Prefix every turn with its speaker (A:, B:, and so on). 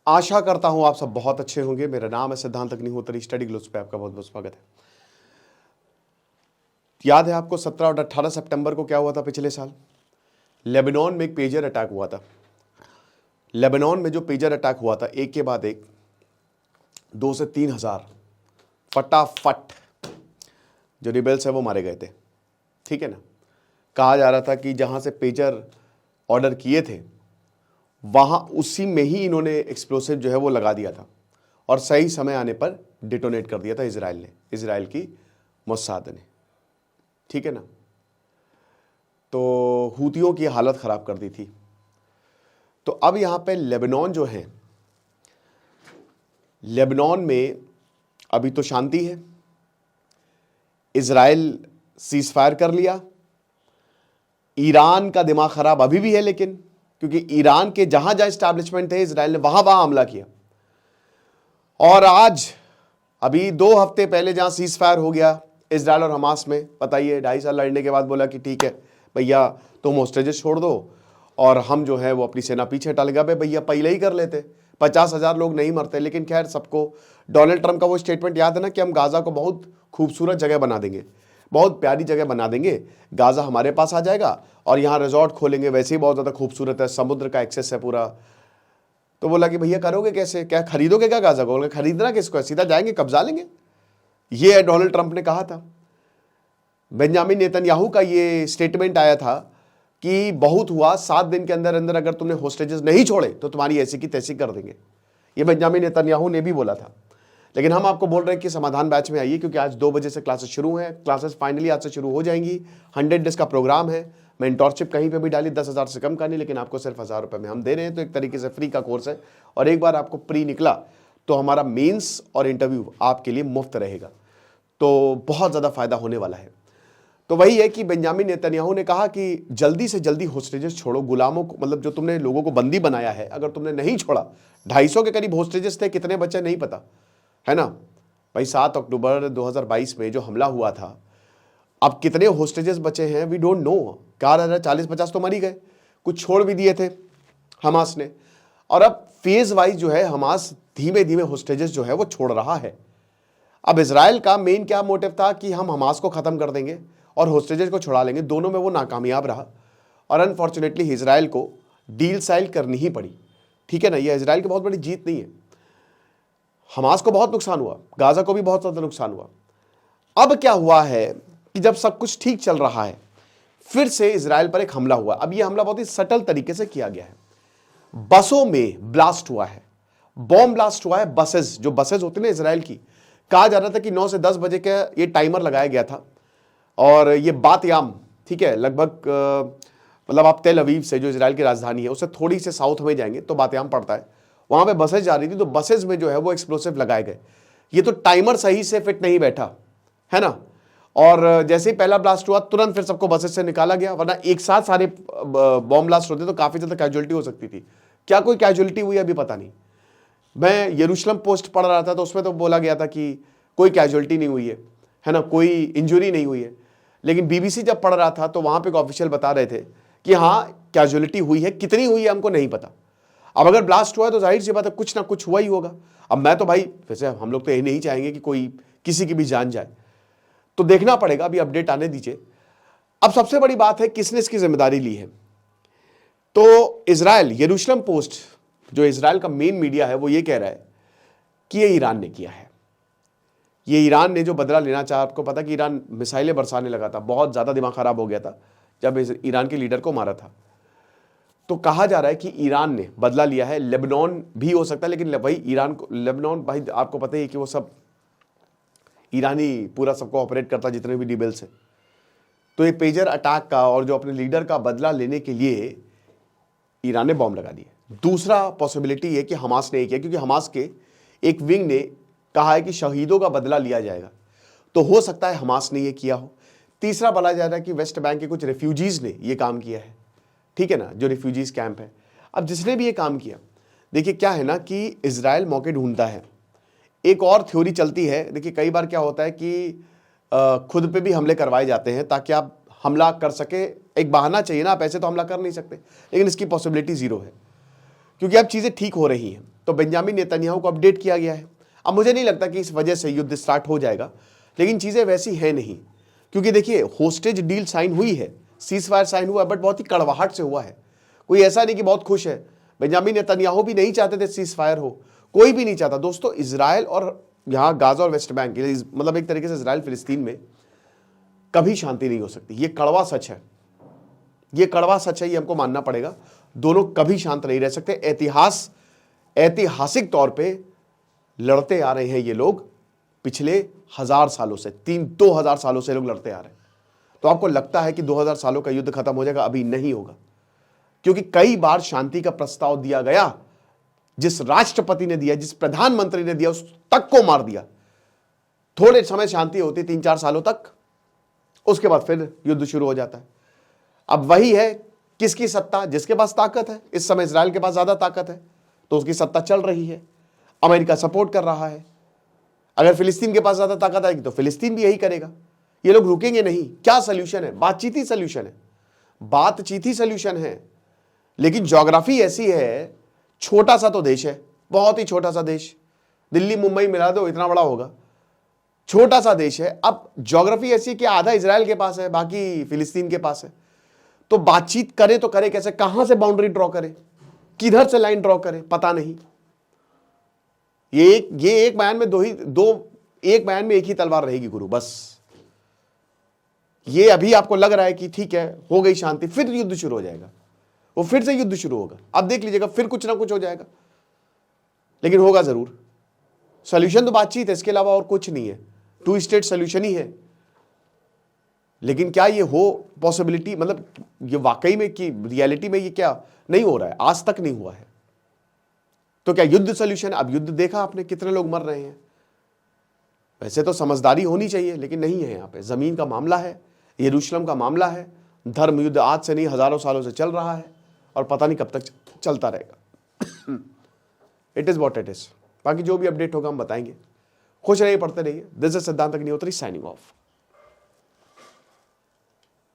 A: आशा करता हूं आप सब बहुत अच्छे होंगे। मेरा नाम है सिद्धांत अग्निहोत्री, स्टडी ग्लोब्स पे आपका बहुत बहुत स्वागत है। याद है आपको 17 और 18 सितंबर को क्या हुआ था पिछले साल? लेबनान में एक पेजर अटैक हुआ था। लेबनान में जो पेजर अटैक हुआ था, एक के बाद एक 2 से 3 हजार फटाफट जो रिबेल्स है वो मारे गए थे। ठीक है ना। कहा जा रहा था कि जहां से पेजर ऑर्डर किए थे वहां उसी में ही इन्होंने एक्सप्लोसिव जो है वो लगा दिया था और सही समय आने पर डिटोनेट कर दिया था इजराइल की मोसाद ने। ठीक है ना। तो हूतियों की हालत खराब कर दी थी। तो अब यहां पे लेबनान जो है, लेबनान में अभी तो शांति है। इजराइल सीज फायर कर लिया। ईरान का दिमाग खराब अभी भी है, लेकिन क्योंकि ईरान के जहां जहां स्टैब्लिशमेंट थे इजराइल ने वहां वहां हमला किया। और आज अभी 2 हफ्ते पहले जहां सीज फायर हो गया इजराइल और हमास में, बताइए 2.5 साल लड़ने के बाद बोला कि ठीक है भैया तुम होस्टेजेस छोड़ दो और हम जो है वो अपनी सेना पीछे हटा लेगा। भैया पहले ही कर लेते, 50,000 लोग नहीं मरते। लेकिन खैर, सबको डोनाल्ड ट्रंप का वो स्टेटमेंट याद है ना कि हम गाजा को बहुत खूबसूरत जगह बना देंगे, बहुत प्यारी जगह बना देंगे, गाजा हमारे पास आ जाएगा और यहाँ रिजॉर्ट खोलेंगे, वैसे ही बहुत ज़्यादा खूबसूरत है, समुद्र का एक्सेस है पूरा। तो बोला कि भैया करोगे कैसे, क्या खरीदोगे क्या गाजा को? खरीदना किसको है, सीधा जाएंगे कब्जा लेंगे। ये डोनाल्ड ट्रंप ने कहा था। बेंजामिन नेतन्याहू का ये स्टेटमेंट आया था कि बहुत हुआ, 7 दिन के अंदर अंदर अगर तुमने होस्टेजेस नहीं छोड़े तो तुम्हारी ऐसी की तैसी कर देंगे। ये बेंजामिन नेतन्याहू ने भी बोला था। लेकिन हम आपको बोल रहे हैं कि समाधान बैच में आइए, क्योंकि आज 2 बजे से क्लासेस शुरू हैं। क्लासेस फाइनली आज से शुरू हो जाएंगी। 100 डेज का प्रोग्राम है। मेंटोरशिप कहीं पे भी डाली 10,000 से कम का नहीं, लेकिन आपको सिर्फ 1,000 रुपये में हम दे रहे हैं। तो एक तरीके से फ्री का कोर्स है और एक बार आपको प्री निकला तो हमारा मेंस और इंटरव्यू आपके लिए मुफ्त रहेगा। तो बहुत ज़्यादा फायदा होने वाला है। तो वही है कि बेंजामिन नेतन्याहू ने कहा कि जल्दी से जल्दी होस्टेजेस छोड़ो, गुलामों को, मतलब जो तुमने लोगों को बंदी बनाया है, अगर तुमने नहीं छोड़ा। 250 के करीब होस्टेजेस थे, कितने बचे नहीं पता है ना भाई। 7 अक्टूबर 2022 में जो हमला हुआ था, अब कितने होस्टेजेस बचे हैं वी डोंट नो। कहा रहा 40-50 तो मर ही गए, कुछ छोड़ भी दिए थे हमास ने। और अब फेज वाइज जो है हमास धीमे धीमे होस्टेजेस जो है वो छोड़ रहा है। अब इजराइल का मेन क्या मोटिव था कि हम हमास को खत्म कर देंगे और होस्टेजेस को छुड़ा लेंगे। दोनों में वो नाकामयाब रहा और अनफॉर्चुनेटली इजराइल को डील साइल करनी ही पड़ी। ठीक है ना। ये इजराइल की बहुत बड़ी जीत नहीं है। हमास को बहुत नुकसान हुआ, गाजा को भी बहुत ज़्यादा नुकसान हुआ। अब क्या हुआ है कि जब सब कुछ ठीक चल रहा है, फिर से इजराइल पर एक हमला हुआ। अब यह हमला बहुत ही सटल तरीके से किया गया है। बसों में ब्लास्ट हुआ है, बॉम्ब ब्लास्ट हुआ है। बसेस, जो बसेस होती है ना इजराइल की, कहा जा रहा था कि 9 से 10 बजे का ये टाइमर लगाया गया था और ये बात-याम, ठीक है, लगभग मतलब आप तेल अवीव से, जो इजराइल की राजधानी है, उससे थोड़ी से साउथ में जाएंगे तो बात-याम पड़ता है, वहां पे बसेस जा रही थी। तो बसेस में जो है वो एक्सप्लोसिव लगाए गए। ये तो टाइमर सही से फिट नहीं बैठा है ना। और जैसे ही पहला ब्लास्ट हुआ तुरंत फिर सबको बसेस से निकाला गया, वरना एक साथ सारे बॉम्ब ब्लास्ट होते तो काफी ज्यादा कैजुअलिटी हो सकती थी। क्या कोई कैजुअलिटी हुई अभी पता नहीं। मैं यरूशलेम पोस्ट पढ़ रहा था तो उसमें तो बोला गया था कि कोई कैजुअलिटी नहीं हुई है ना, कोई इंजुरी नहीं हुई है। लेकिन बीबीसी जब पढ़ रहा था तो वहां पे एक ऑफिशियल बता रहे थे कि हाँ कैजुअलिटी हुई है, कितनी हुई है हमको नहीं पता। अब अगर ब्लास्ट हुआ है तो जाहिर सी बात है कुछ ना कुछ हुआ ही होगा। अब मैं तो भाई, वैसे हम लोग तो यही नहीं चाहेंगे कि कोई किसी की भी जान जाए, तो देखना पड़ेगा, अभी अपडेट आने दीजिए। अब सबसे बड़ी बात है किसने इसकी जिम्मेदारी ली है। तो इजराइल, यरूशलेम पोस्ट, जो इजराइल का मेन मीडिया है, वो ये कह रहा है कि ये ईरान ने किया है। ये ईरान ने जो बदला लेना चाहा। आपको पता कि ईरान मिसाइलें बरसाने लगा था, बहुत ज्यादा दिमाग खराब हो गया था जब ईरान के लीडर को मारा था। तो कहा जा रहा है कि ईरान ने बदला लिया है। लेबनान भी हो सकता है, लेकिन भाई ईरान को, लेबनान भाई आपको पता ही है कि वो सब ईरानी पूरा सबको ऑपरेट करता, जितने भी डिबेल्स हैं। तो ये पेजर अटैक का और जो अपने लीडर का बदला लेने के लिए ईरान ने बॉम्ब लगा दिए। दूसरा पॉसिबिलिटी है कि हमास ने किया, क्योंकि हमास के एक विंग ने कहा है कि शहीदों का बदला लिया जाएगा, तो हो सकता है हमास ने ये किया हो। तीसरा बोला जा रहा है कि वेस्ट बैंक के कुछ रेफ्यूजीज ने ये काम किया है। ठीक है ना, जो रिफ्यूजीज कैंप है। अब जिसने भी ये काम किया, देखिए क्या है ना कि इजराइल मौके ढूंढता है। एक और थ्योरी चलती है, देखिए कई बार क्या होता है कि खुद पे भी हमले करवाए जाते हैं ताकि आप हमला कर सके। एक बहाना चाहिए ना, आप ऐसे तो हमला कर नहीं सकते। लेकिन इसकी पॉसिबिलिटी 0 है, क्योंकि अब चीज़ें ठीक हो रही हैं। तो बेंजामिन नेतन्याहू को अपडेट किया गया है। अब मुझे नहीं लगता कि इस वजह से युद्ध स्टार्ट हो जाएगा, लेकिन चीज़ें वैसी हैं नहीं, क्योंकि देखिए होस्टेज डील साइन हुई है, सीज फायर साइन हुआ है, बट बहुत ही कड़वाहट से हुआ है। कोई ऐसा नहीं कि बहुत खुश है। बेंजामिन नेतन्याहू भी नहीं चाहते थे सीज फायर हो, कोई भी नहीं चाहता। दोस्तों इजराइल और यहाँ गाजा और वेस्ट बैंक, मतलब एक तरीके से इजराइल फिलिस्तीन में कभी शांति नहीं हो सकती। ये कड़वा सच है, ये कड़वा सच है, ये हमको मानना पड़ेगा। दोनों कभी शांत नहीं रह सकते। ऐतिहासिक तौर पे लड़ते आ रहे हैं ये लोग पिछले 1000 सालों से, 2000 सालों से लोग लड़ते आ रहे हैं। तो आपको लगता है कि 2000 सालों का युद्ध खत्म हो जाएगा? अभी नहीं होगा, क्योंकि कई बार शांति का प्रस्ताव दिया गया, जिस राष्ट्रपति ने दिया, जिस प्रधानमंत्री ने दिया, उस तक को मार दिया। थोड़े समय शांति होती 3-4 सालों तक, उसके बाद फिर युद्ध शुरू हो जाता है। अब वही है, किसकी सत्ता? जिसके पास ताकत है। इस समय इजराइल के पास ज्यादा ताकत है तो उसकी सत्ता चल रही है, अमेरिका सपोर्ट कर रहा है। अगर फिलिस्तीन के पास ज्यादा ताकत आएगी तो फिलिस्तीन भी यही करेगा। ये लोग रुकेंगे नहीं। क्या सोल्यूशन है? बातचीत ही सोल्यूशन है, बातचीत ही सोल्यूशन है। लेकिन ज्योग्राफी ऐसी है, छोटा सा तो देश है, बहुत ही छोटा सा देश, दिल्ली मुंबई मिला दो इतना बड़ा होगा, छोटा सा देश है। अब ज्योग्राफी ऐसी है कि आधा इजराइल के पास है, बाकी फिलिस्तीन के पास है। तो बातचीत करे तो करे कैसे? कहां से बाउंड्री ड्रॉ करे, किधर से लाइन ड्रॉ करे, पता नहीं। ये एक बयान में एक बयान में एक ही तलवार रहेगी गुरु, बस। ये अभी आपको लग रहा है कि ठीक है हो गई शांति, फिर युद्ध शुरू हो जाएगा, वो फिर से युद्ध शुरू होगा। अब देख लीजिएगा, फिर कुछ ना कुछ हो जाएगा, लेकिन होगा जरूर। सॉल्यूशन तो बातचीत है, इसके अलावा और कुछ नहीं है। 2 स्टेट सॉल्यूशन ही है। लेकिन क्या ये हो पॉसिबिलिटी, मतलब ये वाकई में कि रियलिटी में ये क्या नहीं हो रहा है? आज तक नहीं हुआ है। तो क्या युद्ध सॉल्यूशन? अब युद्ध देखा आपने, कितने लोग मर रहे हैं। वैसे तो समझदारी होनी चाहिए, लेकिन नहीं है। यहाँ पे जमीन का मामला है, यरूशलेम का मामला है। धर्म युद्ध आज से नहीं, हजारों सालों से चल रहा है और पता नहीं कब तक चलता रहेगा। It is what it is. बाकी जो भी अपडेट होगा हम बताएंगे। खुश रहिए, पढ़ते रहिए। दिस इज सिद्धांत अग्निहोत्री साइनिंग ऑफ।